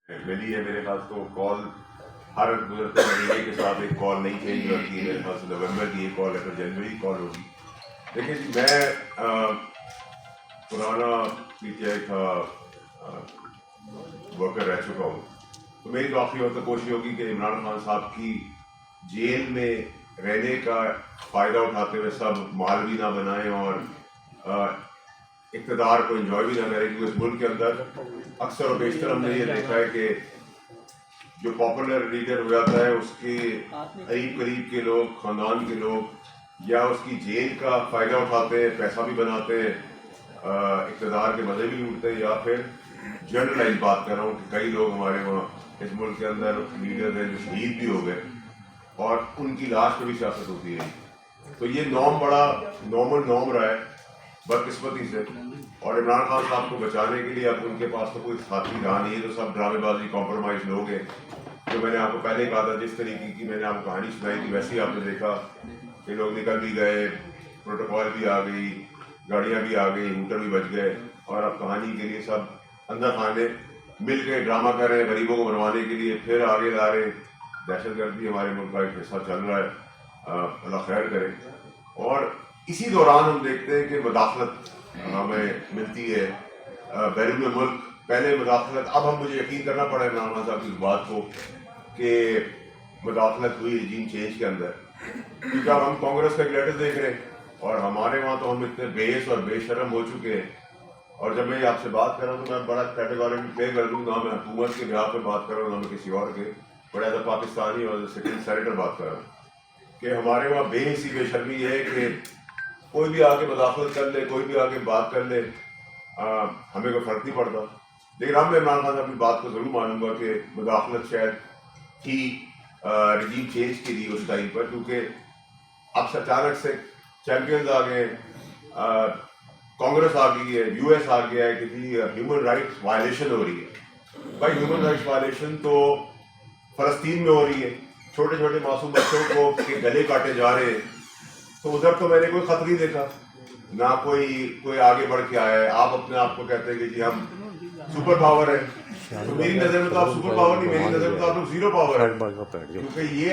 ملی ہے میرے خیال تو کال ہر گزرتے مہینے کے ساتھ ایک کال نہیں چینج ہوتی ہے. میرے خیال سے نومبر کی ایک کال ہے پھر جنوری کی کال ہوگی. لیکن میں پرانا پی ٹی آئی کا ورکر رہ چکا ہوں, تو میری تو آخری وقت کوشش ہوگی کہ عمران خان صاحب کی جیل میں رہنے کا فائدہ اٹھاتے ہوئے سب مال بھی نہ بنائیں اور اقتدار کو انجوائے بھی نہ کریں, کیونکہ اس ملک کے اندر اکثر و بیشتر ہم نے یہ دیکھا ہے کہ جو پاپولر لیڈر ہو جاتا ہے اس کے قریب کے لوگ, خاندان کے لوگ یا اس کی جیل کا فائدہ اٹھاتے ہیں, پیسہ بھی بناتے ہیں, اقتدار کے مزے بھی لوٹتے ہیں, یا پھر جنرلائز بات کر رہا ہوں کہ کئی لوگ ہمارے وہاں اس ملک کے اندر لیڈر ہیں جو شہید بھی ہو گئے اور ان کی لاش پہ بھی سیاست ہوتی ہے. تو یہ نام بڑا نارمل نام رہا ہے بدقسمتی سے, اور عمران خان صاحب کو بچانے کے لیے اب ان کے پاس تو کوئی ساتھی رہا نہیں ہے, تو سب ڈرامے بازی کمپرومائز لوگ ہیں. جو میں نے آپ کو پہلے کہا تھا, جس طریقے کی میں نے آپ کو کہانی سنائی تھی ویسے ہی آپ نے دیکھا کہ لوگ نکل بھی گئے, پروٹوکول بھی آ گئی, گاڑیاں بھی آ گئی, ہوٹل بھی بچ گئے, اور اب کہانی کے لیے سب اندر خانے مل کے ڈرامہ کر رہے ہیں غریبوں کو بنوانے کے لیے, پھر آگے لا رہے. دہشت گردی ہمارے ملک کا ایک حصہ چل رہا ہے, اللہ خیر کرے. اور اسی دوران ہم دیکھتے ہیں کہ مداخلت ہمیں ملتی ہے بیرون ملک. پہلے مداخلت, اب ہم مجھے یقین کرنا پڑا عمران خان صاحب کی اس بات کو کہ مداخلت ہوئی رجیم چینج کے اندر, کیونکہ اب ہم کانگریس کا ایک لیٹر دیکھ رہے ہیں اور ہمارے وہاں تو ہم اتنے بےحس اور بے شرم ہو چکے ہیں. اور جب میں آپ سے بات کر رہا ہوں تو میں بڑا کیٹیگوری پلے کر دوں, نہ میں حکومت کے بہاف پہ بات کر رہا ہوں نہ میں کسی اور کے, بڑا ایز اے پاکستانی اور سٹیزن سینیٹر بات کر رہا ہوں کہ ہمارے وہاں بے حسی بے شرمی ہے کہ کوئی بھی آ کے مداخلت کر لے, کوئی بھی آ کے بات کر لے, ہمیں کوئی فرق نہیں پڑتا. لیکن اب میں عمران خان صاحب کی بات کو ضرور مانوں گا کہ مداخلت شاید تھی رجیم چینج کے لیے اس ٹائم پر, کیونکہ اب اچانک سے چیمپئنز آ گئے, کانگریس آ گئی ہے, یو ایس آ گیا ہے کہ ہیومن رائٹس وائلیشن ہو رہی ہے. بھائی ہیومن رائٹس وائلیشن تو فلسطین میں ہو رہی ہے, چھوٹے چھوٹے معصوم بچوں کو کے گلے کاٹے جا رہے ہیں, تو ادھر تو میں نے کوئی خط نہیں دیکھا, نہ کوئی آگے بڑھ کے آیا ہے. آپ اپنے آپ کو کہتے ہیں کہ جی ہم سپر پاور ہے, تو میری نظر میں تو آپ سپر پاور نہیں, میری نظر میں تو آپ لوگ زیرو پاور ہے, کیونکہ یہ